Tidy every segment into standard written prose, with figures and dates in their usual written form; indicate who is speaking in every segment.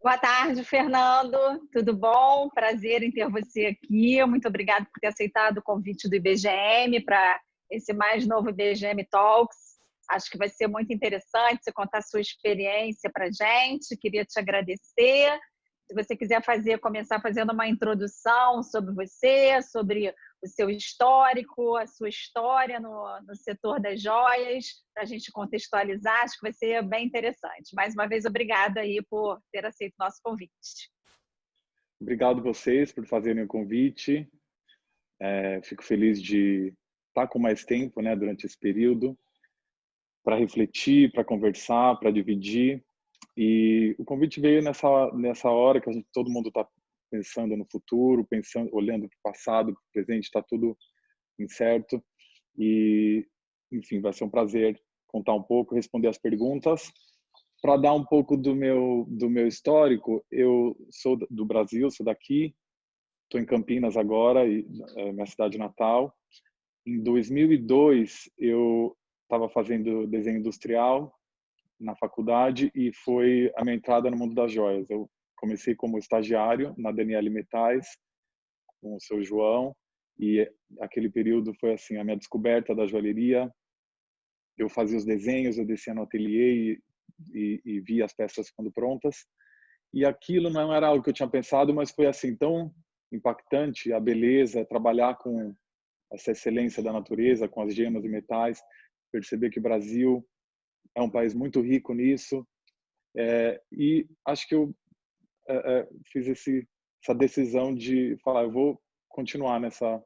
Speaker 1: Boa tarde, Fernando. Tudo bom? Prazer em ter você aqui. Muito obrigada por ter aceitado o convite do IBGM para esse mais novo IBGM Talks. Acho que vai ser muito interessante você contar a sua experiência para a gente. Queria te agradecer. Se você quiser começar fazendo uma introdução sobre você, sobre o seu histórico, a sua história no setor das joias, para a gente contextualizar, acho que vai ser bem interessante. Mais uma vez, obrigada aí por ter aceito o nosso convite.
Speaker 2: Obrigado vocês por fazerem o convite. Fico feliz de estar com mais tempo, né, durante esse período, para refletir, para conversar, para dividir. E o convite veio nessa hora que todo mundo está pensando no futuro, pensando, olhando para o passado, para o presente, está tudo incerto. E, enfim, vai ser um prazer contar um pouco, responder as perguntas. Para dar um pouco do meu histórico, eu sou do Brasil, sou daqui, estou em Campinas agora, minha cidade natal. Em 2002, eu estava fazendo desenho industrial na faculdade e foi a minha entrada no mundo das joias. Eu comecei como estagiário na Daniele Metais, com o seu João, e aquele período foi assim a minha descoberta da joalheria. Eu fazia os desenhos, eu descia no ateliê e via as peças ficando prontas. E aquilo não era algo que eu tinha pensado, mas foi assim tão impactante, a beleza, trabalhar com essa excelência da natureza, com as gemas e metais, perceber que o Brasil é um país muito rico nisso. E acho que eu fiz essa decisão de falar, eu vou continuar nessa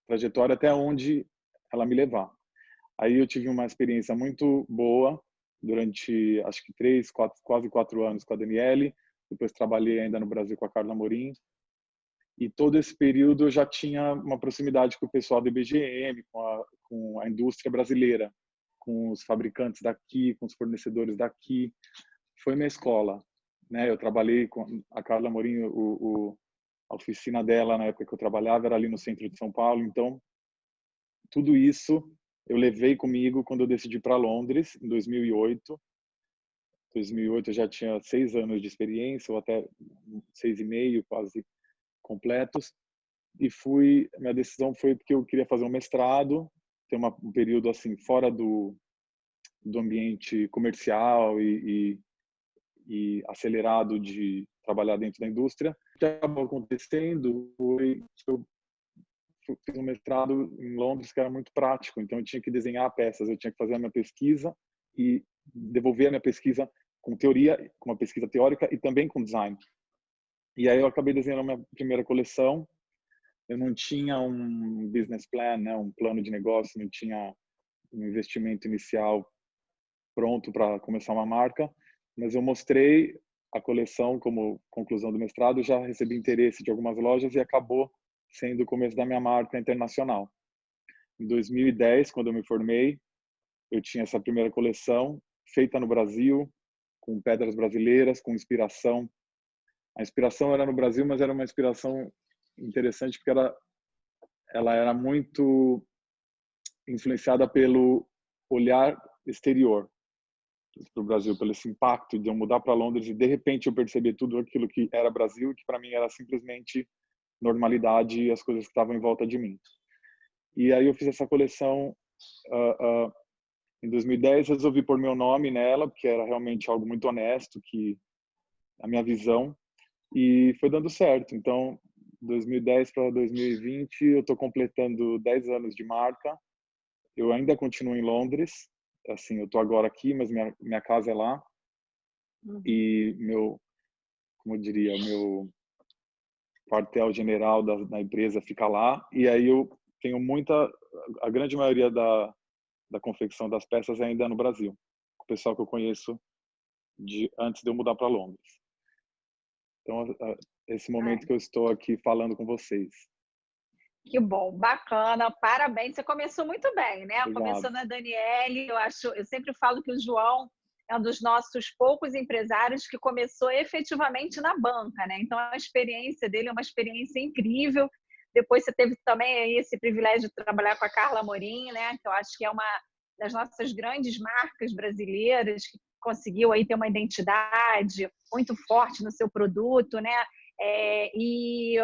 Speaker 2: trajetória até onde ela me levar. Aí eu tive uma experiência muito boa durante, acho que quase 4 anos com a Daniele. Depois trabalhei ainda no Brasil com a Carla Amorim. E todo esse período eu já tinha uma proximidade com o pessoal do IBGM, com a indústria brasileira, com os fabricantes daqui, com os fornecedores daqui. Foi minha escola, né? Eu trabalhei com a Carla Amorim, a oficina dela na época que eu trabalhava era ali no centro de São Paulo. Então, tudo isso eu levei comigo quando eu decidi para Londres, em 2008. Em 2008 eu já tinha 6 anos de experiência, ou até 6 e meio, quase completos. E minha decisão foi porque eu queria fazer um mestrado, ter um período assim fora do ambiente comercial e acelerado de trabalhar dentro da indústria. O que acabou acontecendo foi que eu fiz um mestrado em Londres que era muito prático, então eu tinha que desenhar peças, eu tinha que fazer a minha pesquisa e devolver a minha pesquisa com teoria, com uma pesquisa teórica e também com design. E aí eu acabei desenhando a minha primeira coleção. Eu não tinha um business plan, né, um plano de negócio, não tinha um investimento inicial pronto para começar uma marca, mas eu mostrei a coleção como conclusão do mestrado, já recebi interesse de algumas lojas e acabou sendo o começo da minha marca internacional. Em 2010, quando eu me formei, eu tinha essa primeira coleção feita no Brasil, com pedras brasileiras, com inspiração. A inspiração era no Brasil, mas era uma inspiração interessante porque ela era muito influenciada pelo olhar exterior para o Brasil, pelo esse impacto de eu mudar para Londres e de repente eu perceber tudo aquilo que era Brasil e que para mim era simplesmente normalidade e as coisas que estavam em volta de mim. E aí eu fiz essa coleção em 2010, resolvi pôr meu nome nela, porque era realmente algo muito honesto, que a minha visão, e foi dando certo. Então, 2010 para 2020, eu estou completando 10 anos de marca. Eu ainda continuo em Londres, assim, eu estou agora aqui, mas minha casa é lá. E como eu diria, o meu quartel-general da empresa fica lá. E aí eu tenho a grande maioria da confecção das peças ainda no Brasil. O pessoal que eu conheço antes de eu mudar para Londres. Então, esse momento que eu estou aqui falando com vocês.
Speaker 1: Que bom, bacana, parabéns. Você começou muito bem, né?
Speaker 2: Obrigado.
Speaker 1: Começou na Daniele, eu sempre falo que o João é um dos nossos poucos empresários que começou efetivamente na banca, né? Então a experiência dele é uma experiência incrível. Depois você teve também aí esse privilégio de trabalhar com a Carla Amorim, né? Que eu acho que é uma das nossas grandes marcas brasileiras, que conseguiu aí ter uma identidade muito forte no seu produto, né? E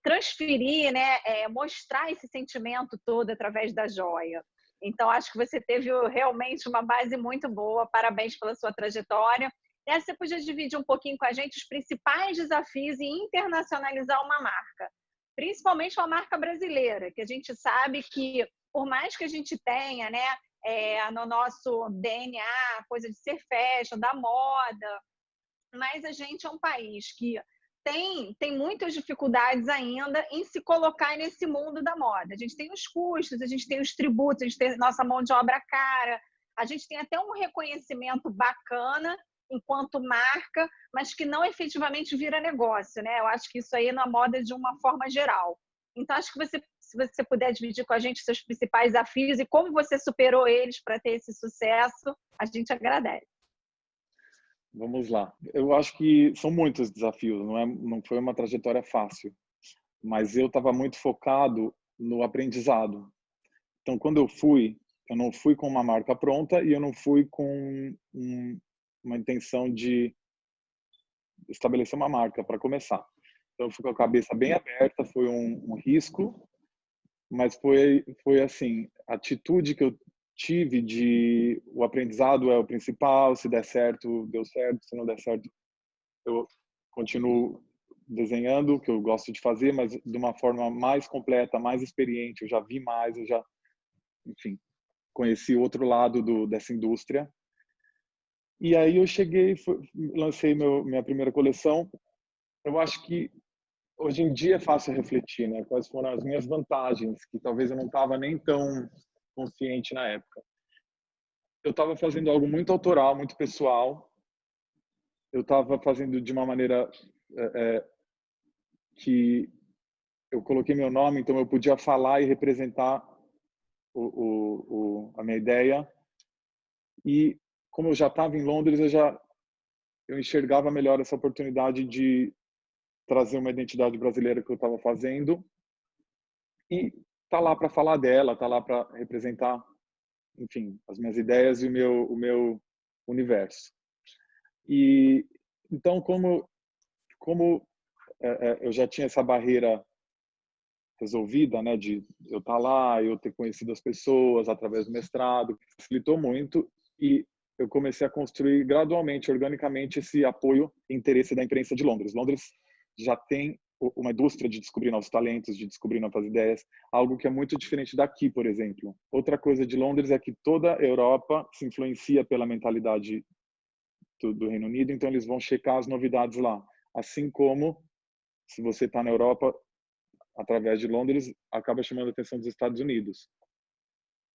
Speaker 1: transferir, né? Mostrar esse sentimento todo através da joia. Então, acho que você teve realmente uma base muito boa. Parabéns pela sua trajetória. E você podia dividir um pouquinho com a gente os principais desafios em internacionalizar uma marca, principalmente uma marca brasileira, que a gente sabe que, por mais que a gente tenha, né, no nosso DNA, coisa de ser fashion, da moda, mas a gente é um país que tem muitas dificuldades ainda em se colocar nesse mundo da moda. A gente tem os custos, a gente tem os tributos, a gente tem nossa mão de obra cara, a gente tem até um reconhecimento bacana enquanto marca, mas que não efetivamente vira negócio, né? Eu acho que isso aí na moda de uma forma geral. Então, acho que se você puder dividir com a gente os seus principais desafios e como você superou eles para ter esse sucesso, a gente agradece.
Speaker 2: Vamos lá. Eu acho que são muitos desafios, não foi uma trajetória fácil, mas eu estava muito focado no aprendizado. Então, quando eu não fui com uma marca pronta e eu não fui com uma intenção de estabelecer uma marca para começar. Então, eu fui com a cabeça bem aberta, foi um risco, mas foi assim, a atitude que eu tive de o aprendizado é o principal, se der certo, deu certo, se não der certo, eu continuo desenhando, o que eu gosto de fazer, mas de uma forma mais completa, mais experiente, eu já vi mais, eu já, enfim, conheci o outro lado dessa indústria. E aí eu cheguei, lancei minha primeira coleção. Eu acho que hoje em dia é fácil refletir, né? Quais foram as minhas vantagens, que talvez eu não estava nem tão consciente na época. Eu estava fazendo algo muito autoral, muito pessoal. Eu estava fazendo de uma maneira que eu coloquei meu nome, então eu podia falar e representar a minha ideia. E como eu já estava em Londres, eu enxergava melhor essa oportunidade de trazer uma identidade brasileira que eu estava fazendo e tá lá para falar dela, tá lá para representar, enfim, as minhas ideias e o meu universo. E então, como eu já tinha essa barreira resolvida, né, de eu estar lá, eu ter conhecido as pessoas através do mestrado, que facilitou muito, e eu comecei a construir gradualmente, organicamente, esse apoio e interesse da imprensa de Londres. Londres já tem uma indústria de descobrir novos talentos, de descobrir novas ideias, algo que é muito diferente daqui, por exemplo. Outra coisa de Londres é que toda a Europa se influencia pela mentalidade do Reino Unido, então eles vão checar as novidades lá. Assim como, se você está na Europa, através de Londres, acaba chamando a atenção dos Estados Unidos.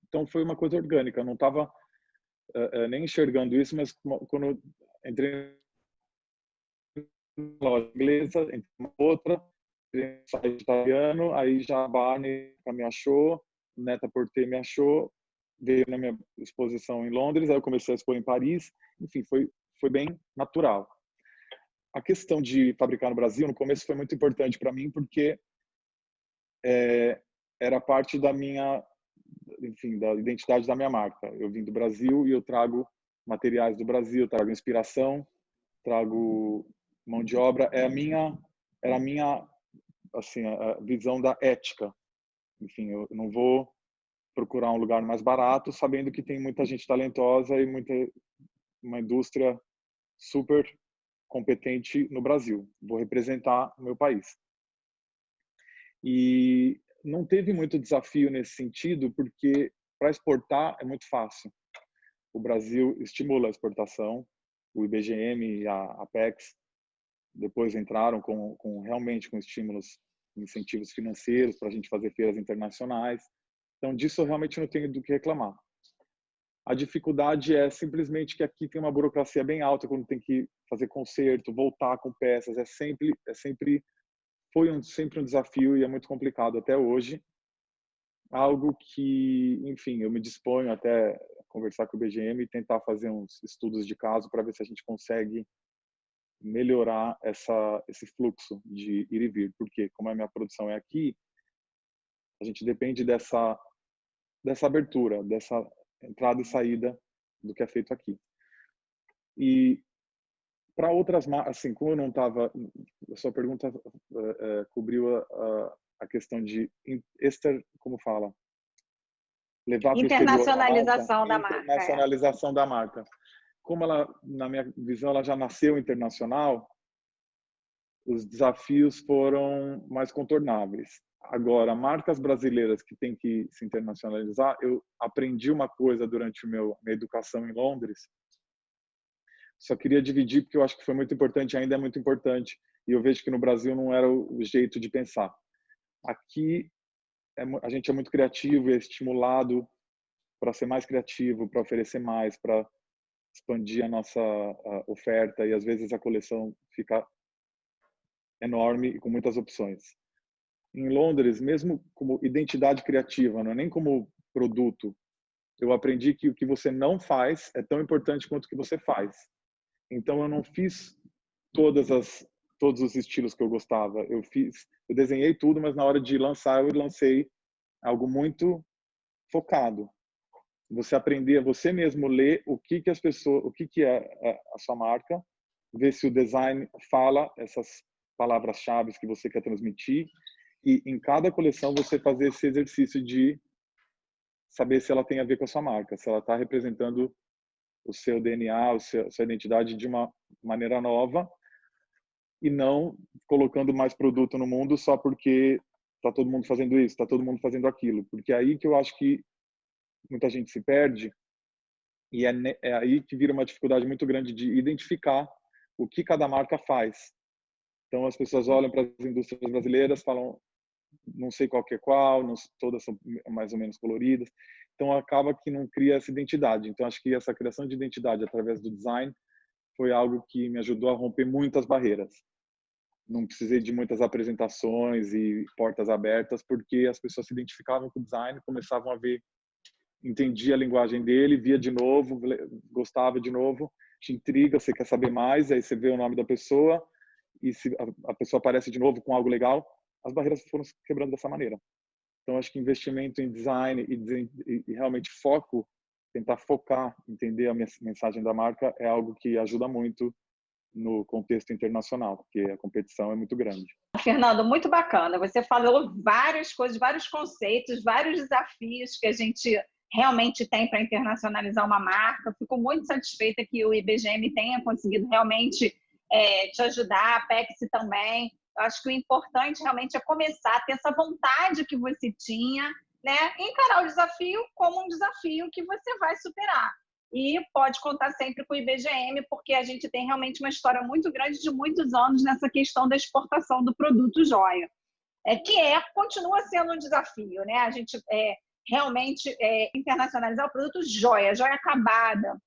Speaker 2: Então foi uma coisa orgânica, eu não estava nem enxergando isso, mas quando eu entrei na loja inglesa, entrei na outra, entrei no site italiano, aí já a Barney me achou, Net-a-Porter me achou, veio na minha exposição em Londres, aí eu comecei a expor em Paris, enfim, foi bem natural. A questão de fabricar no Brasil, no começo foi muito importante para mim, porque era parte da minha, enfim, da identidade da minha marca. Eu vim do Brasil e eu trago materiais do Brasil, trago inspiração, trago mão de obra. Era a minha, assim, a visão da ética. Enfim, eu não vou procurar um lugar mais barato, sabendo que tem muita gente talentosa e uma indústria super competente no Brasil. Vou representar o meu país. E não teve muito desafio nesse sentido, porque para exportar é muito fácil. O Brasil estimula a exportação, o IBGM e a Apex depois entraram realmente com estímulos, incentivos financeiros para a gente fazer feiras internacionais. Então, disso eu realmente não tenho do que reclamar. A dificuldade é simplesmente que aqui tem uma burocracia bem alta quando tem que fazer conserto, voltar com peças. Sempre um desafio e é muito complicado até hoje. Algo que, enfim, eu me disponho até a conversar com o IBGM e tentar fazer uns estudos de caso para ver se a gente consegue melhorar esse fluxo de ir e vir. Porque, como a minha produção é aqui, a gente depende dessa abertura, dessa entrada e saída do que é feito aqui. E para outras marcas, assim, como eu não estava, a sua pergunta cobriu a questão de como fala, levar para o exterior uma marca,
Speaker 1: Internacionalização da marca, é.
Speaker 2: internacionalização da marca. Como ela, na minha visão, ela já nasceu internacional, os desafios foram mais contornáveis. Agora, marcas brasileiras que têm que se internacionalizar, eu aprendi uma coisa durante minha educação em Londres. Só queria dividir porque eu acho que foi muito importante, ainda é muito importante. E eu vejo que no Brasil não era o jeito de pensar. Aqui a gente é muito criativo e é estimulado para ser mais criativo, para oferecer mais, para expandir a nossa oferta, e às vezes a coleção fica enorme e com muitas opções. Em Londres, mesmo como identidade criativa, não é nem como produto, eu aprendi que o que você não faz é tão importante quanto o que você faz. Então eu não fiz todos os estilos que eu gostava. Eu desenhei tudo, mas na hora de lançar eu lancei algo muito focado. Você aprender, você mesmo ler o que as pessoas, o que é a sua marca, ver se o design fala essas palavras-chave que você quer transmitir, e em cada coleção você fazer esse exercício de saber se ela tem a ver com a sua marca, se ela está representando o seu DNA, sua identidade de uma maneira nova, e não colocando mais produto no mundo só porque está todo mundo fazendo isso, está todo mundo fazendo aquilo, porque é aí que eu acho que muita gente se perde, e é aí que vira uma dificuldade muito grande de identificar o que cada marca faz. Então as pessoas olham para as indústrias brasileiras, falam, não sei qual que é qual, não, todas são mais ou menos coloridas, então acaba que não cria essa identidade. Então acho que essa criação de identidade através do design foi algo que me ajudou a romper muitas barreiras. Não precisei de muitas apresentações e portas abertas, porque as pessoas se identificavam com o design, começavam a ver, entendia a linguagem dele, via de novo, gostava de novo, te intriga, você quer saber mais, aí você vê o nome da pessoa, e se a pessoa aparece de novo com algo legal, as barreiras foram se quebrando dessa maneira. Então, acho que investimento em design e realmente foco, tentar focar, entender a mensagem da marca, é algo que ajuda muito no contexto internacional, porque a competição é muito grande.
Speaker 1: Fernando, muito bacana. Você falou várias coisas, vários conceitos, vários desafios que a gente realmente tem para internacionalizar uma marca. Fico muito satisfeita que o IBGM tenha conseguido realmente te ajudar, a Pexi também. Eu acho que o importante realmente é começar a ter essa vontade que você tinha, né? Encarar o desafio como um desafio que você vai superar. E pode contar sempre com o IBGM, porque a gente tem realmente uma história muito grande de muitos anos nessa questão da exportação do produto joia, continua sendo um desafio, né? A gente realmente internacionalizar o produto joia acabada,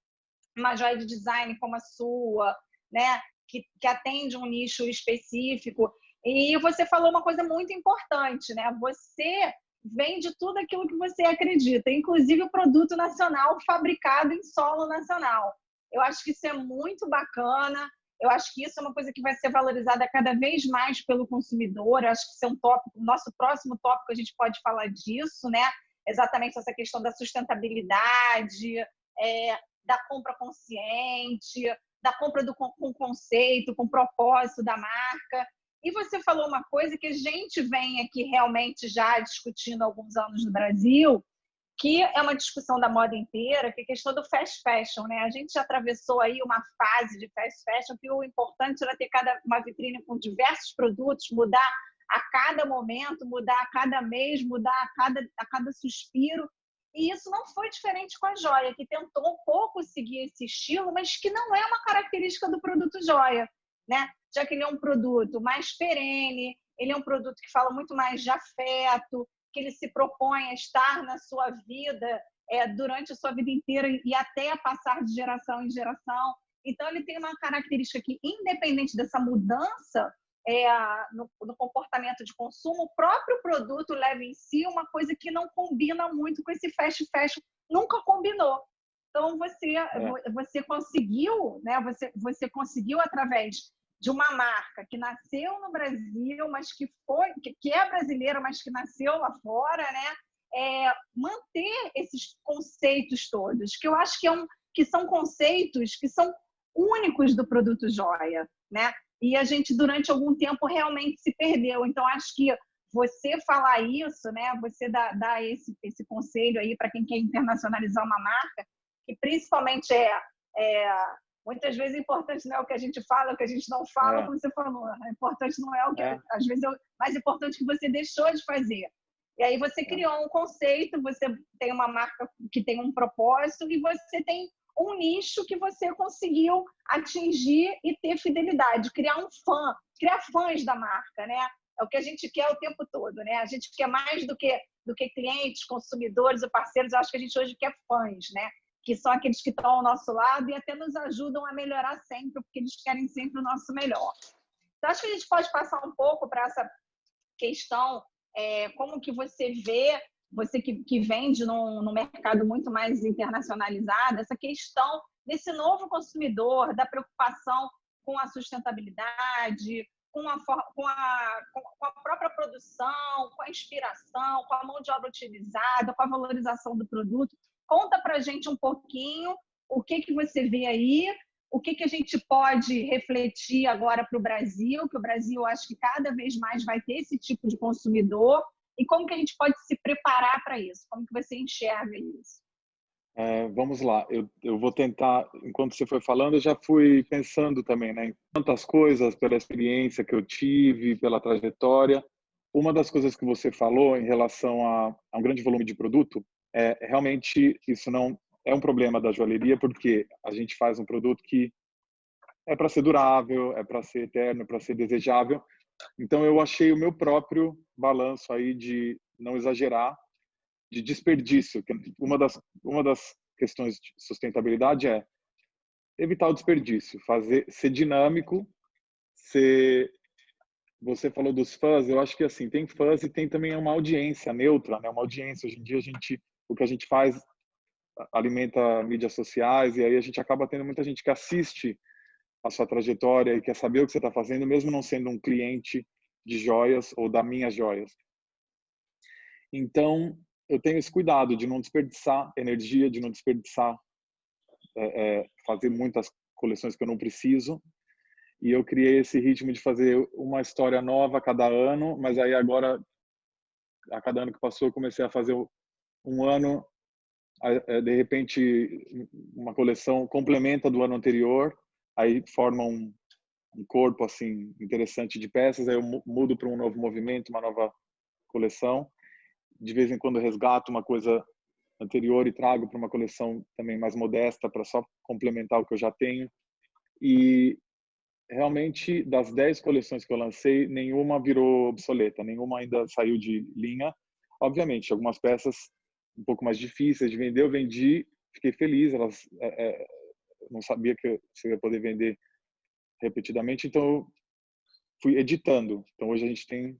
Speaker 1: uma joia de design como a sua, né? Que atende um nicho específico. E você falou uma coisa muito importante, né? Você vende tudo aquilo que você acredita, inclusive o produto nacional fabricado em solo nacional. Eu acho que isso é muito bacana, eu acho que isso é uma coisa que vai ser valorizada cada vez mais pelo consumidor. Eu acho que isso é um tópico, o nosso próximo tópico a gente pode falar disso, né? Exatamente essa questão da sustentabilidade, da compra consciente, da compra com conceito, com propósito da marca. E você falou uma coisa que a gente vem aqui realmente já discutindo há alguns anos no Brasil, que é uma discussão da moda inteira, que é a questão do fast fashion, né? A gente já atravessou aí uma fase de fast fashion que o importante era ter uma vitrine com diversos produtos, mudar a cada momento, mudar a cada mês, mudar a cada suspiro. E isso não foi diferente com a joia, que tentou um pouco seguir esse estilo, mas que não é uma característica do produto joia, né? Já que ele é um produto mais perene, ele é um produto que fala muito mais de afeto, que ele se propõe a estar na sua vida durante a sua vida inteira e até passar de geração em geração. Então, ele tem uma característica que, independente dessa mudança no comportamento de consumo, o próprio produto leva em si uma coisa que não combina muito com esse fast fashion, nunca combinou. Então, você conseguiu, né? Você conseguiu, através de uma marca que nasceu no Brasil, mas que é brasileira, mas que nasceu lá fora, né? Manter esses conceitos todos, que eu acho que são conceitos que são únicos do produto joia, né? E a gente, durante algum tempo, realmente se perdeu. Então, acho que você falar isso, né? Você dar esse conselho aí para quem quer internacionalizar uma marca, que principalmente muitas vezes é importante não é o que a gente fala, é o que a gente não fala, como você falou. É importante não é o que, às vezes, é o mais importante que você deixou de fazer. E aí você criou um conceito, você tem uma marca que tem um propósito e você tem um nicho que você conseguiu atingir e ter fidelidade, criar fãs da marca, né? É o que a gente quer o tempo todo, né? A gente quer mais do que clientes, consumidores ou parceiros. Eu acho que a gente hoje quer fãs, né? Que são aqueles que estão ao nosso lado e até nos ajudam a melhorar sempre, porque eles querem sempre o nosso melhor. Então, acho que a gente pode passar um pouco para essa questão, como que você vê, você que vende num mercado muito mais internacionalizado, essa questão desse novo consumidor, da preocupação com a sustentabilidade, com a própria produção, com a inspiração, com a mão de obra utilizada, com a valorização do produto. Conta para a gente um pouquinho o que você vê aí, o que a gente pode refletir agora para o Brasil, que o Brasil acho que cada vez mais vai ter esse tipo de consumidor, e como que a gente pode se preparar para isso? Como que você enxerga isso?
Speaker 2: Vamos lá, eu vou tentar, enquanto você foi falando, eu já fui pensando também, né, em tantas coisas, pela experiência que eu tive, pela trajetória. Uma das coisas que você falou em relação a um grande volume de produto, realmente isso não é um problema da joalheria, porque a gente faz um produto que é para ser durável, é para ser eterno, é para ser desejável. Então eu achei o meu próprio balanço aí de não exagerar, de desperdício. Uma das questões de sustentabilidade é evitar o desperdício, ser dinâmico, ser. Você falou dos fãs, eu acho que assim tem fãs e tem também uma audiência neutra, né? Uma audiência. Hoje em dia o que a gente faz alimenta mídias sociais e aí a gente acaba tendo muita gente que assiste a sua trajetória e quer saber o que você está fazendo, mesmo não sendo um cliente de joias ou da minhas joias. Então, eu tenho esse cuidado de não desperdiçar energia, de não desperdiçar, fazer muitas coleções que eu não preciso. E eu criei esse ritmo de fazer uma história nova a cada ano, mas aí agora, a cada ano que passou, eu comecei a fazer um ano, de repente, uma coleção complementa do ano anterior, aí forma um corpo assim interessante de peças, aí eu mudo para um novo movimento, uma nova coleção. De vez em quando resgato uma coisa anterior e trago para uma coleção também mais modesta, para só complementar o que eu já tenho. E realmente, das 10 coleções que eu lancei, nenhuma virou obsoleta, nenhuma ainda saiu de linha. Obviamente, algumas peças um pouco mais difíceis de vender, eu vendi, fiquei feliz, elas não sabia que eu ia poder vender repetidamente, então eu fui editando. Então hoje a gente tem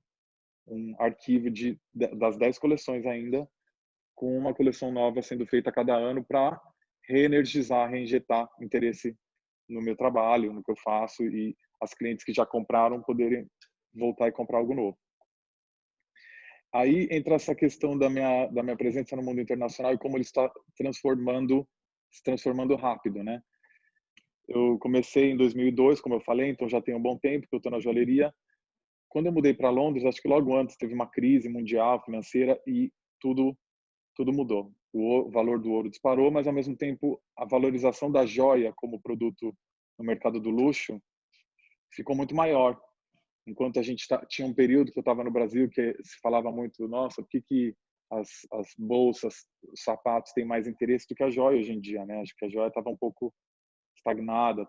Speaker 2: um arquivo das 10 coleções ainda, com uma coleção nova sendo feita a cada ano para reenergizar, reinjetar interesse no meu trabalho, no que eu faço e as clientes que já compraram poderem voltar e comprar algo novo. Aí entra essa questão da minha presença no mundo internacional e como ele está se transformando rápido, né? Eu comecei em 2002, como eu falei, então já tem um bom tempo que eu estou na joalheria. Quando eu mudei para Londres, acho que logo antes teve uma crise mundial financeira e tudo mudou. O valor do ouro disparou, mas ao mesmo tempo a valorização da joia como produto no mercado do luxo ficou muito maior. Enquanto a gente tinha um período que eu estava no Brasil que se falava muito, nossa, por que as bolsas, os sapatos têm mais interesse do que a joia hoje em dia, né? Acho que a joia estava um pouco estagnada,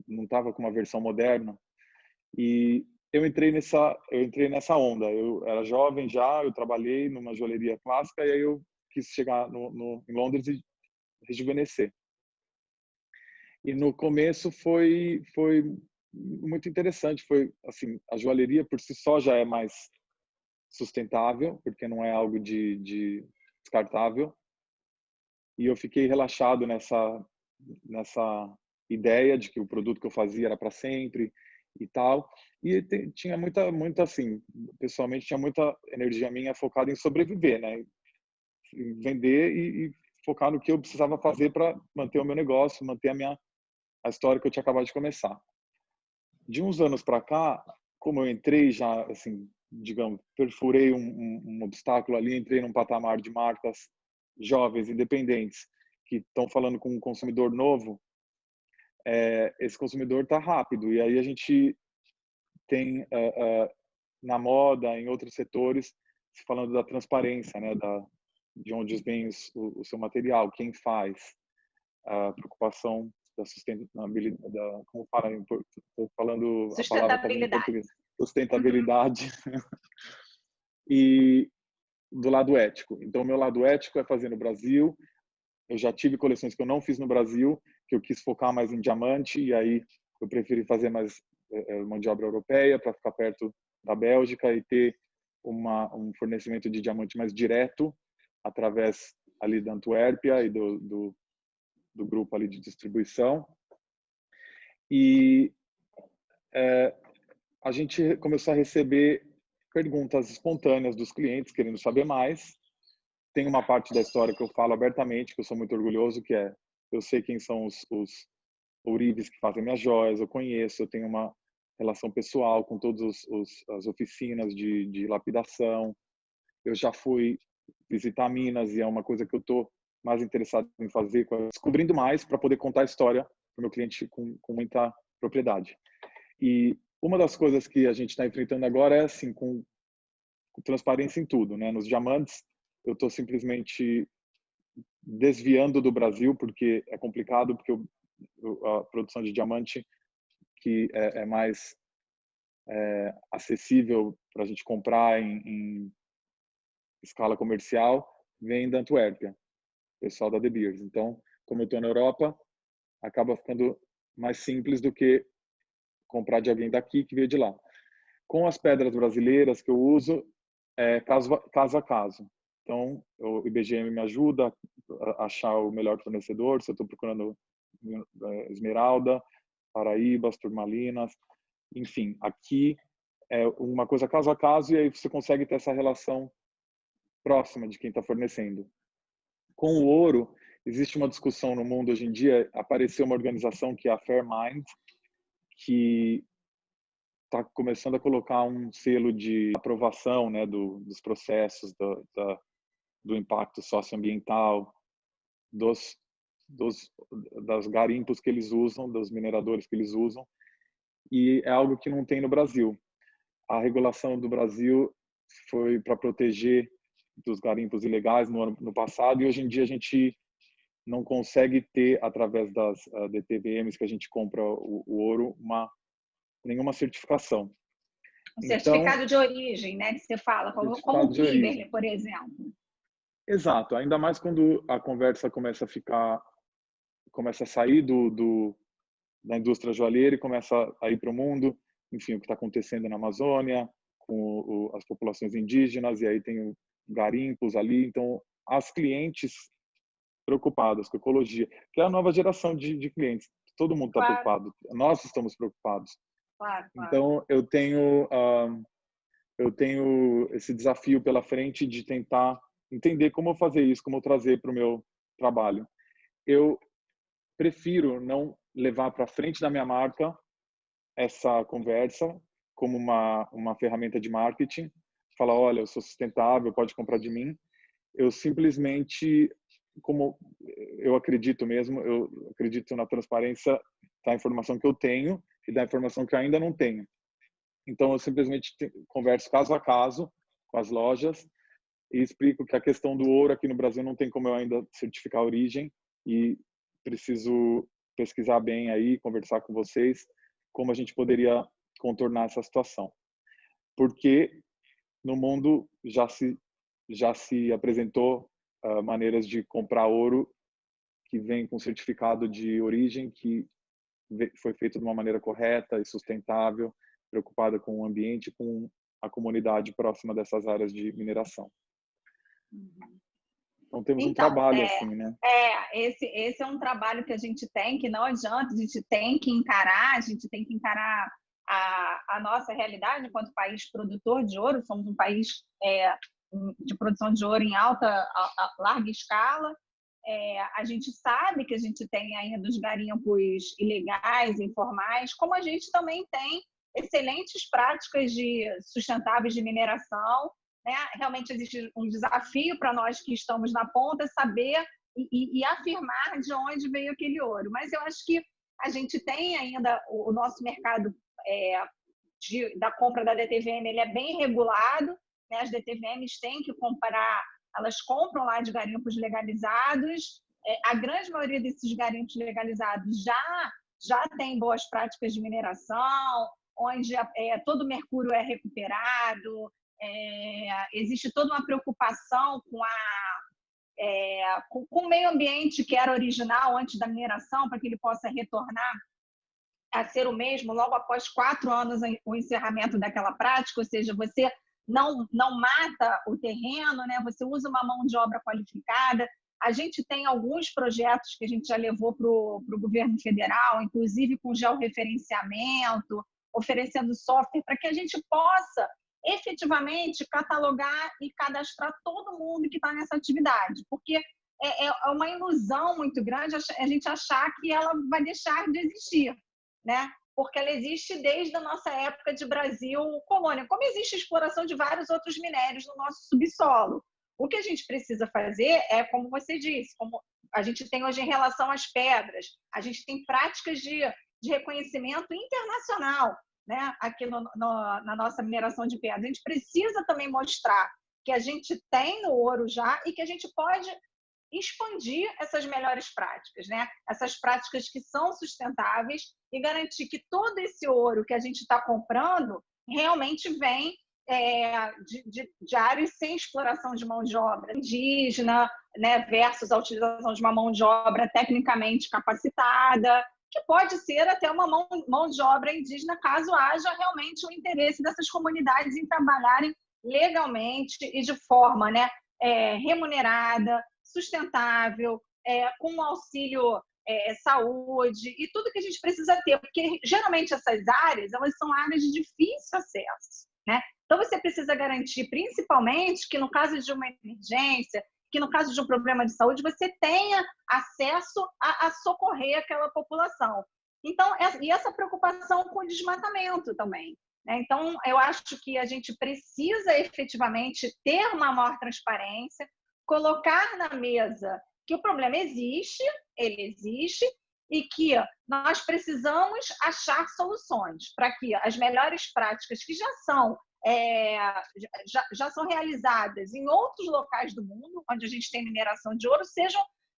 Speaker 2: não estava com uma versão moderna. E eu entrei nessa onda. Eu era jovem já, eu trabalhei numa joalheria clássica e aí eu quis chegar em Londres e rejuvenescer. E no começo foi muito interessante. Foi assim, a joalheria por si só já é mais sustentável, porque não é algo de descartável. E eu fiquei relaxado nessa ideia de que o produto que eu fazia era para sempre e tal. E tinha muita assim, pessoalmente tinha muita energia minha focada em sobreviver, né? Em vender e focar no que eu precisava fazer para manter o meu negócio, manter a história que eu tinha acabado de começar. De uns anos para cá, como eu entrei já, assim, digamos, perfurei um obstáculo ali, entrei num patamar de marcas jovens, independentes, que estão falando com um consumidor novo, esse consumidor está rápido. E aí a gente tem, na moda, em outros setores, falando da transparência, né, de onde vem o seu material, quem faz, a preocupação da sustentabilidade, como fala estou falando a palavra talvez em
Speaker 1: Sustentabilidade.
Speaker 2: português, sustentabilidade e do lado ético. Então, o meu lado ético é fazer no Brasil. Eu já tive coleções que eu não fiz no Brasil, que eu quis focar mais em diamante, e aí eu preferi fazer mais mão de obra europeia para ficar perto da Bélgica e ter um fornecimento de diamante mais direto através ali da Antuérpia e do grupo ali de distribuição. E a gente começou a receber perguntas espontâneas dos clientes querendo saber mais. Tem uma parte da história que eu falo abertamente, que eu sou muito orgulhoso, que é, eu sei quem são os ourives que fazem minhas joias, eu conheço, eu tenho uma relação pessoal com todas as oficinas de lapidação. Eu já fui visitar Minas e é uma coisa que eu estou mais interessado em fazer, descobrindo mais para poder contar a história para o meu cliente com muita propriedade. E uma das coisas que a gente está enfrentando agora é assim, com transparência em tudo, né? Nos diamantes, eu estou simplesmente desviando do Brasil, porque é complicado, porque a produção de diamante, que é mais acessível para a gente comprar em escala comercial, vem da Antuérpia, pessoal da De Beers. Então, como eu estou na Europa, acaba ficando mais simples do que comprar de alguém daqui que veio de lá. Com as pedras brasileiras que eu uso, caso a caso. Então, o IBGM me ajuda a achar o melhor fornecedor. Se eu estou procurando esmeralda, paraíbas, turmalinas, enfim, aqui é uma coisa caso a caso e aí você consegue ter essa relação próxima de quem está fornecendo. Com o ouro, existe uma discussão no mundo hoje em dia. Apareceu uma organização que é a Fairmind, que está começando a colocar um selo de aprovação, né, dos processos, do impacto socioambiental, das garimpos que eles usam, dos mineradores que eles usam, e é algo que não tem no Brasil. A regulação do Brasil foi para proteger dos garimpos ilegais no passado, e hoje em dia a gente não consegue ter, através das DTVMs que a gente compra o ouro, nenhuma certificação.
Speaker 1: Um
Speaker 2: Então,
Speaker 1: certificado de origem, né, que você fala, como
Speaker 2: certificado
Speaker 1: o
Speaker 2: de origem.
Speaker 1: Kimberley, por exemplo.
Speaker 2: Exato, ainda mais quando a conversa começa a sair da indústria joalheira e começa a ir para o mundo, enfim, o que está acontecendo na Amazônia, com as populações indígenas, e aí tem garimpos ali, então as clientes preocupadas com ecologia, que é a nova geração de clientes, todo mundo está
Speaker 1: Claro,
Speaker 2: preocupado, nós estamos preocupados.
Speaker 1: claro, claro.
Speaker 2: Então eu tenho esse desafio pela frente de tentar entender como fazer isso, como trazer para o meu trabalho. Eu prefiro não levar para frente da minha marca essa conversa como uma ferramenta de marketing, falar, olha, eu sou sustentável, pode comprar de mim. Eu simplesmente, como eu acredito mesmo, eu acredito na transparência da informação que eu tenho e da informação que eu ainda não tenho. Então, eu simplesmente converso caso a caso com as lojas e explico que a questão do ouro aqui no Brasil não tem como eu ainda certificar a origem e preciso pesquisar bem aí, conversar com vocês, como a gente poderia contornar essa situação. Porque no mundo já se apresentou maneiras de comprar ouro que vem com certificado de origem, que foi feito de uma maneira correta e sustentável, preocupada com o ambiente, com a comunidade próxima dessas áreas de mineração. Então temos um
Speaker 1: Então,
Speaker 2: trabalho assim, né?
Speaker 1: esse é um trabalho que a gente tem, que não adianta, a gente tem que encarar, a nossa realidade enquanto país produtor de ouro. Somos um país de produção de ouro em larga escala, A gente sabe que a gente tem ainda os garimpos ilegais, informais, como a gente também tem excelentes práticas sustentáveis de mineração, né? Realmente existe um desafio para nós que estamos na ponta saber e afirmar de onde veio aquele ouro. Mas eu acho que a gente tem ainda o nosso mercado da compra da DTVM, ele é bem regulado, né? As DTVMs têm que comprar, elas compram lá de garimpos legalizados. A grande maioria desses garimpos legalizados já tem boas práticas de mineração, onde todo o mercúrio é recuperado, existe toda uma preocupação com o meio ambiente que era original antes da mineração, para que ele possa retornar a ser o mesmo logo após 4 anos o encerramento daquela prática, ou seja, você não mata o terreno, né? Você usa uma mão de obra qualificada. A gente tem alguns projetos que a gente já levou para o governo federal, inclusive com georreferenciamento, oferecendo software para que a gente possa efetivamente catalogar e cadastrar todo mundo que está nessa atividade, porque é uma ilusão muito grande a gente achar que ela vai deixar de existir, né? Porque ela existe desde a nossa época de Brasil colônia, como existe a exploração de vários outros minérios no nosso subsolo. O que a gente precisa fazer é, como você disse, como a gente tem hoje em relação às pedras, a gente tem práticas de reconhecimento internacional, né? Aqui na nossa mineração de pedras. A gente precisa também mostrar que a gente tem no ouro já e que a gente pode expandir essas melhores práticas, né? Essas práticas que são sustentáveis e garantir que todo esse ouro que a gente está comprando realmente vem de áreas sem exploração de mão de obra indígena, né? Versus a utilização de uma mão de obra tecnicamente capacitada, que pode ser até uma mão de obra indígena, caso haja realmente o interesse dessas comunidades em trabalharem legalmente e de forma, né, remunerada, sustentável, com auxílio saúde e tudo que a gente precisa ter, porque geralmente essas áreas, elas são áreas de difícil acesso, né? Então você precisa garantir, principalmente, que no caso de uma emergência, que no caso de um problema de saúde, você tenha acesso a socorrer aquela população. Então, e essa preocupação com o desmatamento também, né? Então, eu acho que a gente precisa efetivamente ter uma maior transparência, colocar na mesa que o problema existe, ele existe, e que nós precisamos achar soluções para que as melhores práticas que já são realizadas em outros locais do mundo, onde a gente tem mineração de ouro,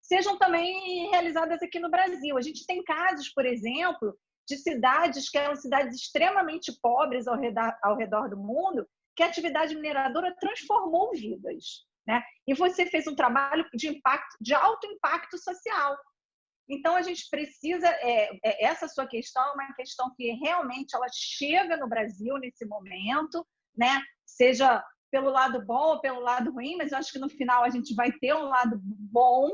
Speaker 1: sejam também realizadas aqui no Brasil. A gente tem casos, por exemplo, de cidades que eram cidades extremamente pobres ao redor do mundo, que a atividade mineradora transformou vidas, né? E você fez um trabalho de alto impacto social. Então, a gente precisa... essa sua questão é uma questão que realmente ela chega no Brasil nesse momento, né? Seja pelo lado bom ou pelo lado ruim, mas eu acho que no final a gente vai ter um lado bom,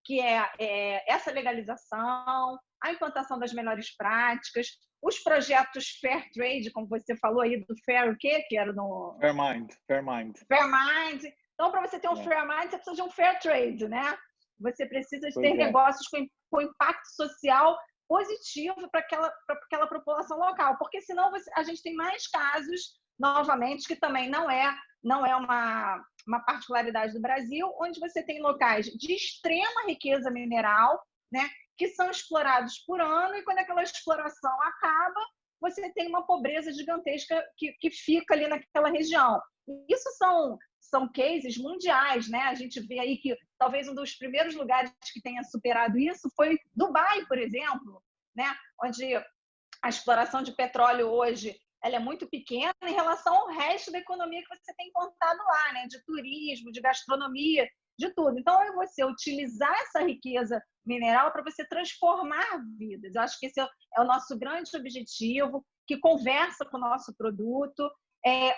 Speaker 1: que é essa legalização, a implantação das melhores práticas, os projetos Fair Trade, como você falou aí, do Fair o quê? Que era no...
Speaker 2: Fair Mind.
Speaker 1: Fair Mind. Então, para você ter um Fair Mind, você precisa de um Fair Trade, né? Você precisa de ter negócios com impacto social positivo para aquela população local, porque senão a gente tem mais casos, novamente, que também não é uma particularidade do Brasil, onde você tem locais de extrema riqueza mineral, né, que são explorados por ano, e quando aquela exploração acaba, você tem uma pobreza gigantesca que fica ali naquela região. Isso são cases mundiais, né? A gente vê aí que talvez um dos primeiros lugares que tenha superado isso foi Dubai, por exemplo, né? Onde a exploração de petróleo hoje ela é muito pequena em relação ao resto da economia que você tem implantado lá, né? De turismo, de gastronomia, de tudo. Então, é você utilizar essa riqueza mineral para você transformar vidas. Eu acho que esse é o nosso grande objetivo, que conversa com o nosso produto.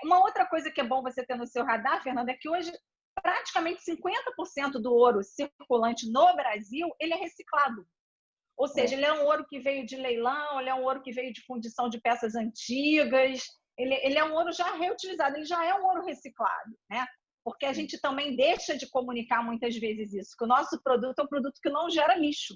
Speaker 1: Uma outra coisa que é bom você ter no seu radar, Fernanda, é que hoje praticamente 50% do ouro circulante no Brasil ele é reciclado. Ou seja, ele é um ouro que veio de leilão, ele é um ouro que veio de fundição de peças antigas, ele é um ouro já reutilizado, ele já é um ouro reciclado, né? porque a gente também deixa de comunicar muitas vezes isso, que o nosso produto é um produto que não gera lixo,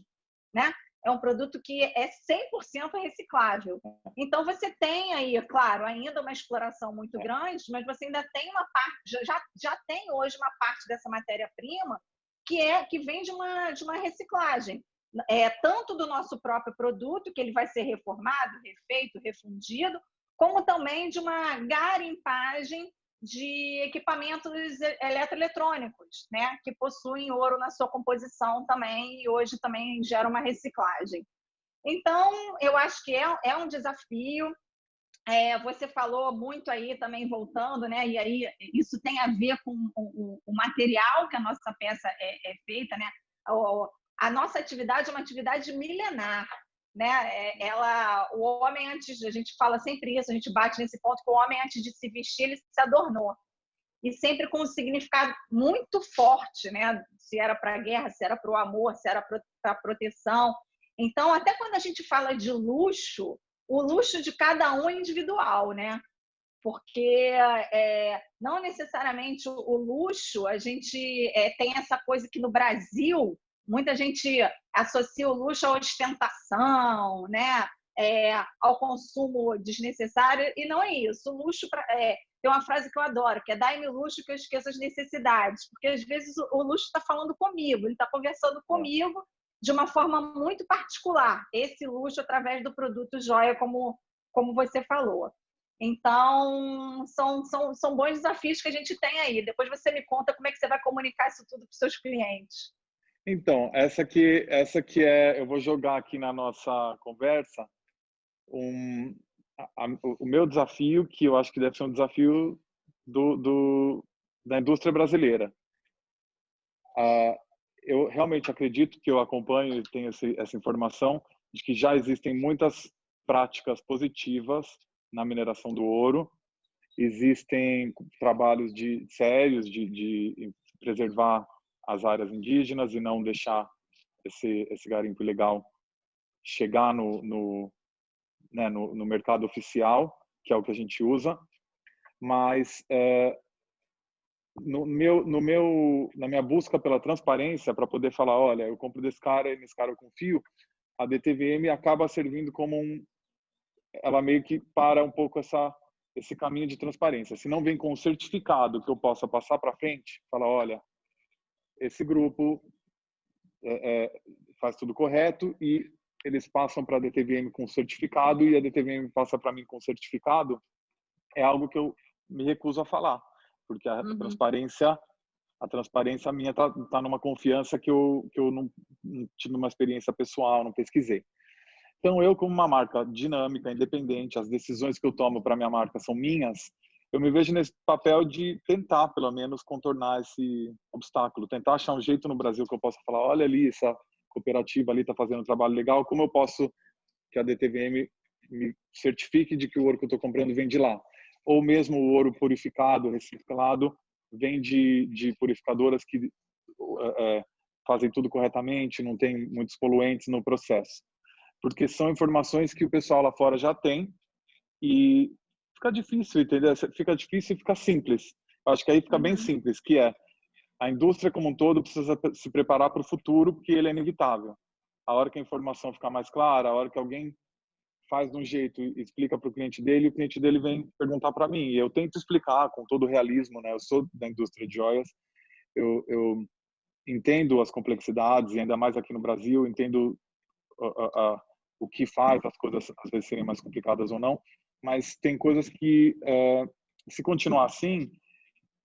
Speaker 1: né? É um produto que é 100% reciclável. Então, você tem aí, claro, ainda uma exploração muito grande, mas você ainda tem uma parte, já tem hoje uma parte dessa matéria-prima que vem de uma reciclagem. Tanto do nosso próprio produto, que ele vai ser reformado, refeito, refundido, como também de uma garimpagem de equipamentos eletroeletrônicos, né, que possuem ouro na sua composição também e hoje também gera uma reciclagem. Então, eu acho que é um desafio. Você falou muito aí também, voltando, né, e aí isso tem a ver com o material que a nossa peça é feita, né? A nossa atividade é uma atividade milenar, né? O homem, antes, a gente fala sempre isso, a gente bate nesse ponto, que o homem, antes de se vestir, ele se adornou. E sempre com um significado muito forte, né? Se era para a guerra, se era para o amor, se era para a proteção. Então, até quando a gente fala de luxo, o luxo de cada um é individual, né? Porque não necessariamente o luxo, a gente tem essa coisa que no Brasil muita gente associa o luxo à ostentação, né? Ao consumo desnecessário, e não é isso. O luxo, tem uma frase que eu adoro, que é: dai-me luxo que eu esqueço as necessidades, porque às vezes o luxo está falando comigo, ele está conversando comigo de uma forma muito particular, esse luxo através do produto joia, como você falou. Então, são bons desafios que a gente tem aí. Depois você me conta como é que você vai comunicar isso tudo para os seus clientes.
Speaker 2: Então, essa que eu vou jogar aqui na nossa conversa o meu desafio, que eu acho que deve ser um desafio da indústria brasileira. Eu realmente acredito, que eu acompanho e tenho essa informação de que já existem muitas práticas positivas na mineração do ouro. Existem trabalhos sérios de preservar as áreas indígenas e não deixar esse garimpo ilegal chegar no mercado oficial, que é o que a gente usa. Mas na minha busca pela transparência, para poder falar, olha, eu compro desse cara e nesse cara eu confio, a DTVM acaba servindo como ela meio que para um pouco esse caminho de transparência. Se não vem com um certificado que eu possa passar para frente, falar, olha, esse grupo faz tudo correto, e eles passam para a DTVM com certificado e a DTVM passa para mim com certificado, é algo que eu me recuso a falar, porque a transparência minha tá numa confiança que eu não tive uma experiência pessoal, não pesquisei. Então, eu, como uma marca dinâmica, independente, as decisões que eu tomo para minha marca são minhas, eu me vejo nesse papel de tentar, pelo menos, contornar esse obstáculo, tentar achar um jeito no Brasil que eu possa falar, olha ali, essa cooperativa ali está fazendo um trabalho legal, como eu posso que a DTVM me certifique de que o ouro que eu estou comprando vem de lá? Ou mesmo o ouro purificado, reciclado, vem de purificadoras que fazem tudo corretamente, não tem muitos poluentes no processo. Porque são informações que o pessoal lá fora já tem e fica difícil, entendeu? Fica difícil e fica simples. Eu acho que aí fica bem simples, que é a indústria como um todo precisa se preparar para o futuro, porque ele é inevitável. A hora que a informação ficar mais clara, a hora que alguém faz de um jeito e explica para o cliente dele vem perguntar para mim. E eu tento explicar com todo o realismo, né? Eu sou da indústria de joias, eu entendo as complexidades, e ainda mais aqui no Brasil, entendo o que faz as coisas às vezes serem mais complicadas ou não, mas tem coisas que, se continuar assim,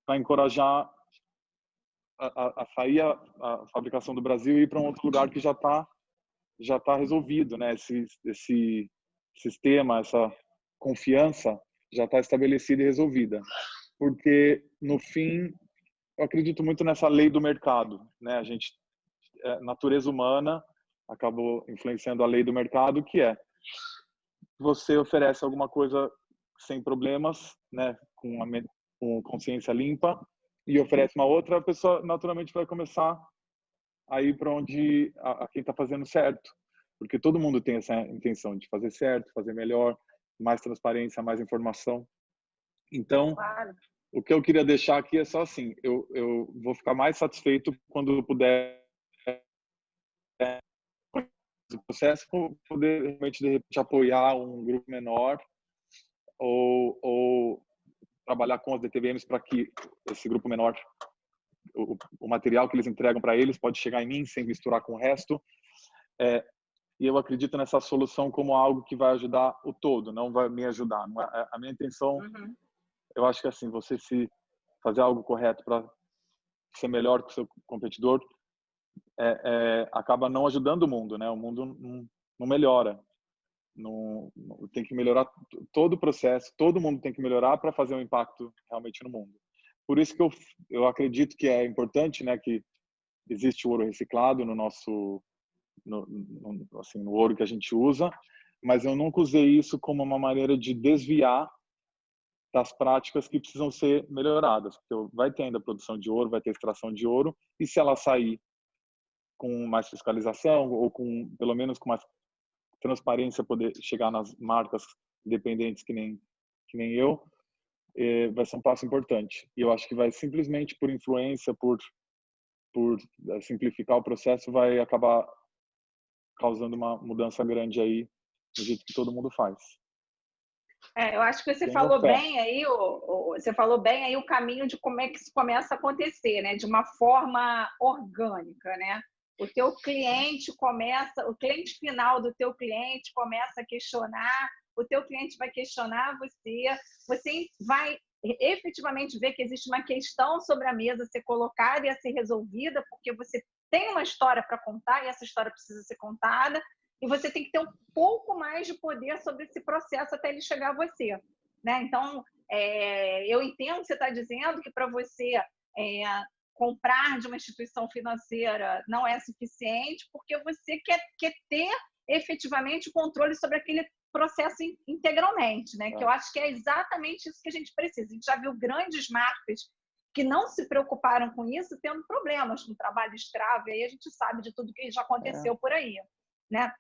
Speaker 2: vai encorajar a sair a fabricação do Brasil e ir para um outro lugar que já tá resolvido, né? Esse sistema, essa confiança já está estabelecida e resolvida. Porque, no fim, eu acredito muito nessa lei do mercado, né? A gente, natureza humana acabou influenciando a lei do mercado, que é: você oferece alguma coisa sem problemas, né, com consciência limpa, e oferece uma outra, a pessoa naturalmente vai começar a ir para onde quem está fazendo certo, porque todo mundo tem essa intenção de fazer certo, fazer melhor, mais transparência, mais informação. Então,
Speaker 1: Claro.
Speaker 2: O que eu queria deixar aqui é só assim, eu vou ficar mais satisfeito quando eu puder o processo, poder realmente de repente apoiar um grupo menor ou trabalhar com as DTVMs para que esse grupo menor, o material que eles entregam para eles pode chegar em mim sem misturar com o resto. E eu acredito nessa solução como algo que vai ajudar o todo, não vai me ajudar. Não é, a minha intenção, eu acho que assim, você se fazer algo correto para ser melhor que o seu competidor, acaba não ajudando o mundo, né? O mundo não melhora. Tem que melhorar todo o processo, todo mundo tem que melhorar para fazer um impacto realmente no mundo. Por isso que eu acredito que é importante, né, que existe o ouro reciclado no nosso assim, no ouro que a gente usa, mas eu nunca usei isso como uma maneira de desviar das práticas que precisam ser melhoradas, porque vai ter ainda produção de ouro, vai ter extração de ouro, e se ela sair com mais fiscalização ou com pelo menos com mais transparência, poder chegar nas marcas independentes que nem eu, vai ser um passo importante. E eu acho que vai simplesmente por influência, por simplificar o processo, vai acabar causando uma mudança grande aí do jeito que todo mundo faz.
Speaker 1: Eu acho que você
Speaker 2: Tenho
Speaker 1: falou
Speaker 2: fé.
Speaker 1: bem aí, você falou bem aí o caminho de como é que isso começa a acontecer, né? De uma forma orgânica, né? O teu cliente começa, o cliente final do teu cliente começa a questionar, o teu cliente vai questionar você vai efetivamente ver que existe uma questão sobre a mesa a ser colocada e a ser resolvida, porque você tem uma história para contar e essa história precisa ser contada, e você tem que ter um pouco mais de poder sobre esse processo até ele chegar a você, né? Então, eu entendo o que você está dizendo, que para você comprar de uma instituição financeira não é suficiente, porque você quer ter efetivamente o controle sobre aquele processo integralmente, né? Que eu acho que é exatamente isso que a gente precisa. A gente já viu grandes marcas que não se preocuparam com isso, tendo problemas com trabalho escravo, e aí a gente sabe de tudo que já aconteceu por aí, né?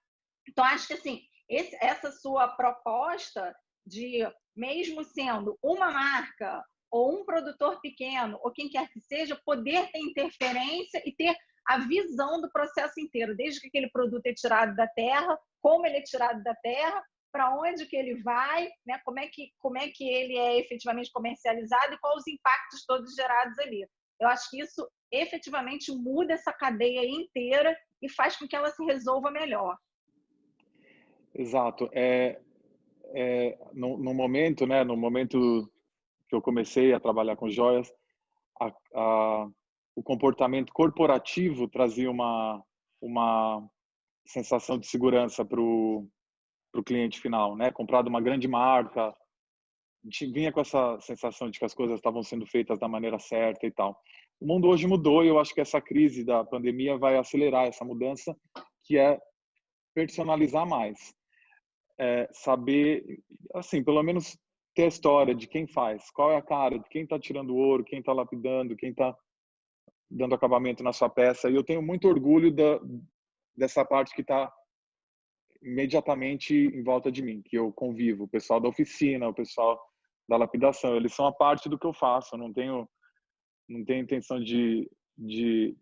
Speaker 1: Então, acho que assim, essa sua proposta de, mesmo sendo uma marca ou um produtor pequeno, ou quem quer que seja, poder ter interferência e ter a visão do processo inteiro, desde que aquele produto é tirado da terra, como ele é tirado da terra, para onde que ele vai, né? Como é que ele é efetivamente comercializado e quais os impactos todos gerados ali. Eu acho que isso efetivamente muda essa cadeia inteira e faz com que ela se resolva melhor.
Speaker 2: Exato. No momento, né, no momento que eu comecei a trabalhar com joias, o comportamento corporativo trazia uma sensação de segurança para o cliente final, né? Comprado uma grande marca, vinha com essa sensação de que as coisas estavam sendo feitas da maneira certa e tal. O mundo hoje mudou e eu acho que essa crise da pandemia vai acelerar essa mudança, que é personalizar mais. Saber, assim, pelo menos ter a história de quem faz, qual é a cara, de quem está tirando ouro, quem está lapidando, quem está dando acabamento na sua peça. E eu tenho muito orgulho dessa parte que está imediatamente em volta de mim, que eu convivo, o pessoal da oficina, o pessoal da lapidação, eles são a parte do que eu faço. Eu não tenho intenção de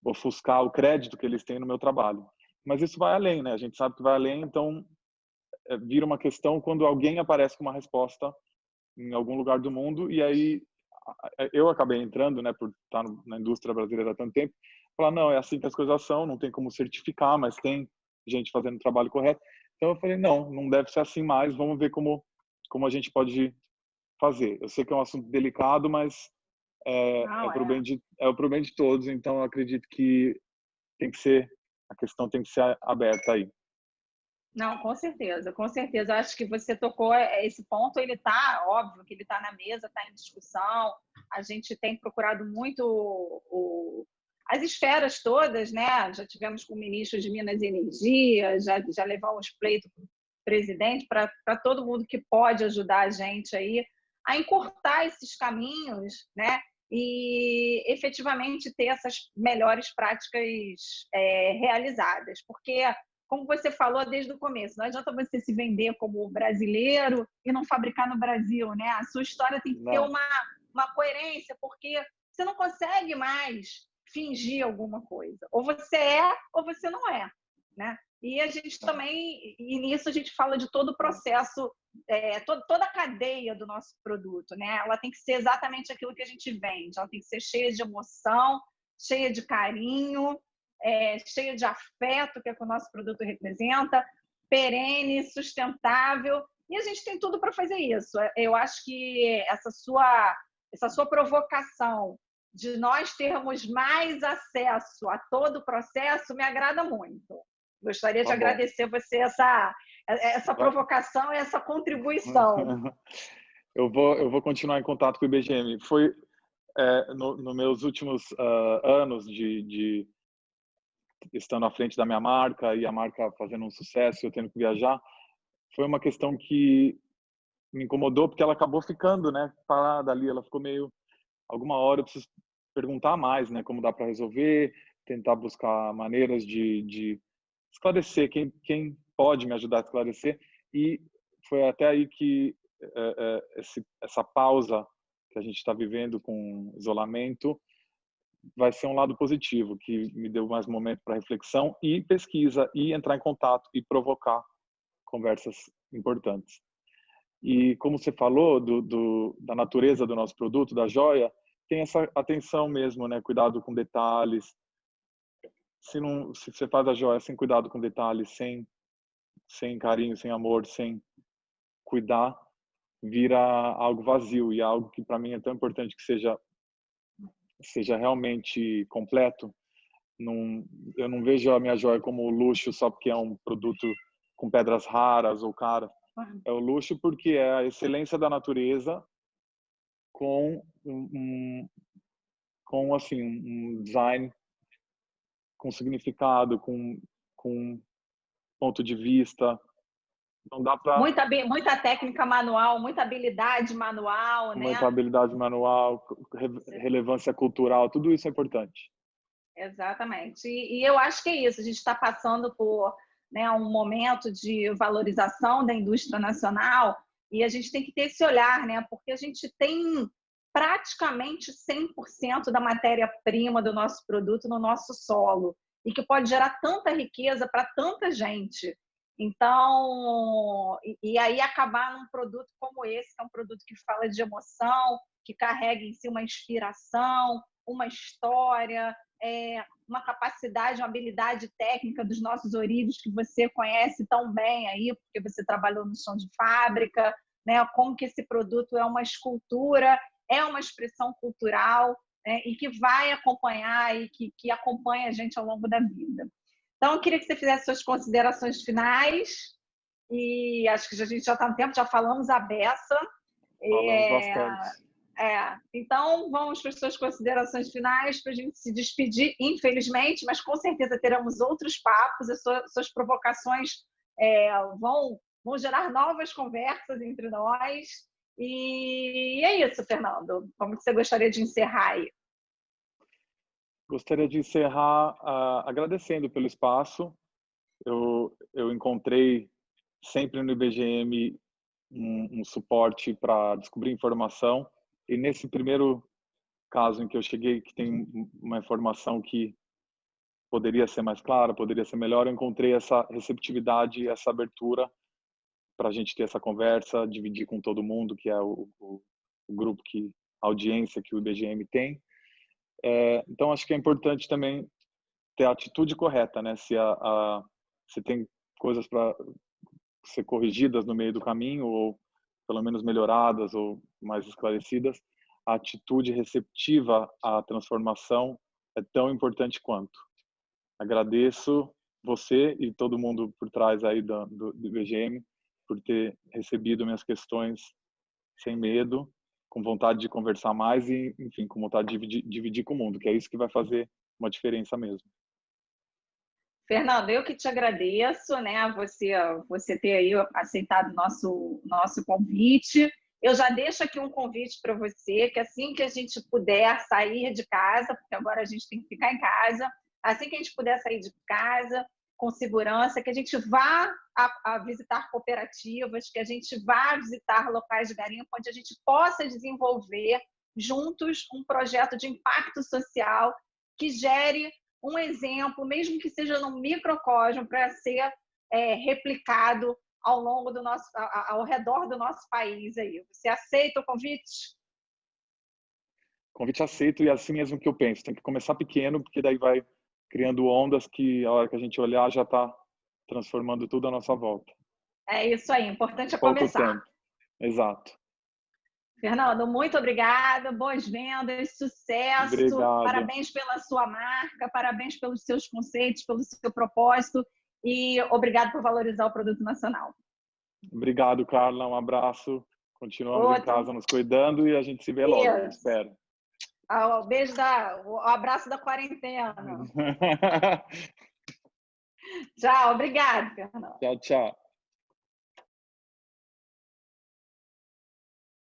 Speaker 2: ofuscar o crédito que eles têm no meu trabalho. Mas isso vai além, né? A gente sabe que vai além, então vira uma questão quando alguém aparece com uma resposta em algum lugar do mundo, e aí eu acabei entrando, né, por estar na indústria brasileira há tanto tempo, falar, não, é assim que as coisas são, não tem como certificar, mas tem gente fazendo o trabalho correto. Então eu falei, não deve ser assim mais, vamos ver como a gente pode fazer. Eu sei que é um assunto delicado, mas é pro bem de todos, então eu acredito que a questão tem que ser aberta aí.
Speaker 1: Não, com certeza, com certeza. Eu acho que você tocou esse ponto, ele está, óbvio que ele está na mesa, está em discussão. A gente tem procurado muito as esferas todas, né? Já tivemos com o ministro de Minas e Energia, já levamos pleito para o presidente, para todo mundo que pode ajudar a gente aí a encurtar esses caminhos, né? E efetivamente ter essas melhores práticas realizadas, porque como você falou desde o começo, não adianta você se vender como brasileiro e não fabricar no Brasil, né? A sua história tem que ter
Speaker 2: Não.
Speaker 1: uma coerência, porque você não consegue mais fingir alguma coisa. Ou você é, ou você não é, né? E a gente também, e nisso a gente fala de todo o processo, toda a cadeia do nosso produto, né? Ela tem que ser exatamente aquilo que a gente vende, ela tem que ser cheia de emoção, cheia de carinho, cheia de afeto, que é o que o nosso produto representa, perene, sustentável, e a gente tem tudo para fazer isso. Eu acho que essa sua provocação de nós termos mais acesso a todo o processo me agrada muito. Gostaria de
Speaker 2: Tá bom.
Speaker 1: agradecer você essa provocação e essa contribuição.
Speaker 2: Eu vou continuar em contato com o IBGM. Foi no meus últimos anos de estando à frente da minha marca e a marca fazendo um sucesso, eu tendo que viajar, foi uma questão que me incomodou porque ela acabou ficando, né, parada ali. Ela ficou meio, alguma hora eu preciso perguntar mais, né, como dá para resolver, tentar buscar maneiras de esclarecer quem pode me ajudar a esclarecer. E foi até aí que essa pausa que a gente está vivendo com isolamento vai ser um lado positivo, que me deu mais momento para reflexão e pesquisa, e entrar em contato e provocar conversas importantes. E como você falou da natureza do nosso produto, da joia, tem essa atenção mesmo, né? Cuidado com detalhes. Se você faz a joia sem cuidado com detalhes, sem carinho, sem amor, sem cuidar, vira algo vazio, e algo que para mim é tão importante que seja realmente completo. Eu não vejo a minha joia como luxo só porque é um produto com pedras raras ou caro. É o luxo porque é a excelência da natureza com com assim um design com significado, com ponto de vista. Não dá para
Speaker 1: Muita técnica manual, muita habilidade manual, né?
Speaker 2: muita habilidade manual, relevância cultural, tudo isso é importante.
Speaker 1: Exatamente. E eu acho que é isso. A gente está passando por, né, um momento de valorização da indústria nacional, e a gente tem que ter esse olhar, né? Porque a gente tem praticamente 100% da matéria-prima do nosso produto no nosso solo, e que pode gerar tanta riqueza para tanta gente. Então, e aí acabar num produto como esse, que é um produto que fala de emoção, que carrega em si uma inspiração, uma história, uma capacidade, uma habilidade técnica dos nossos ourives que você conhece tão bem aí, porque você trabalhou no chão de fábrica, né? Como que esse produto é uma escultura, é uma expressão cultural, né? E que vai acompanhar e que acompanha a gente ao longo da vida. Então, eu queria que você fizesse suas considerações finais, e acho que a gente já está no tempo, já falamos a beça.
Speaker 2: Falamos bastante.
Speaker 1: Então, vamos para as suas considerações finais para a gente se despedir, infelizmente, mas com certeza teremos outros papos, as suas provocações vão gerar novas conversas entre nós. E é isso, Fernando. Como que você gostaria de encerrar aí?
Speaker 2: Gostaria de encerrar agradecendo pelo espaço. Eu encontrei sempre no IBGM um suporte para descobrir informação, e nesse primeiro caso em que eu cheguei, que tem uma informação que poderia ser mais clara, poderia ser melhor, eu encontrei essa receptividade, essa abertura para a gente ter essa conversa, dividir com todo mundo, que é o grupo, a audiência que o IBGM tem. Então, acho que é importante também ter a atitude correta, né? Se tem coisas para ser corrigidas no meio do caminho, ou pelo menos melhoradas ou mais esclarecidas, a atitude receptiva à transformação é tão importante quanto. Agradeço você e todo mundo por trás aí do IBGM por ter recebido minhas questões sem medo, com vontade de conversar mais e, enfim, com vontade de dividir com o mundo, que é isso que vai fazer uma diferença mesmo.
Speaker 1: Fernando, eu que te agradeço, né? Você ter aí aceitado o nosso convite. Eu já deixo aqui um convite para você, que assim que a gente puder sair de casa, porque agora a gente tem que ficar em casa, assim que a gente puder sair de casa com segurança, que a gente vá a visitar cooperativas, que a gente vá visitar locais de garimpo, onde a gente possa desenvolver juntos um projeto de impacto social que gere um exemplo, mesmo que seja num microcosmo, para ser replicado ao longo do nosso, ao redor do nosso país aí. Você aceita o convite?
Speaker 2: Convite aceito, e é assim mesmo que eu penso. Tem que começar pequeno, porque daí vai criando ondas que a hora que a gente olhar já está transformando tudo à nossa volta.
Speaker 1: É isso aí, importante é
Speaker 2: Pouco
Speaker 1: começar.
Speaker 2: tempo. Exato.
Speaker 1: Fernando, muito obrigada, boas vendas, sucesso,
Speaker 2: Obrigado.
Speaker 1: parabéns pela sua marca, parabéns pelos seus conceitos, pelo seu propósito e obrigado por valorizar o produto nacional.
Speaker 2: Obrigado, Carla. Um abraço. Continuamos em
Speaker 1: Outro,
Speaker 2: casa nos cuidando e a gente se vê logo,
Speaker 1: isso.
Speaker 2: espero.
Speaker 1: O beijo o abraço da quarentena. Tchau, obrigado, Fernando.
Speaker 2: Tchau, tchau.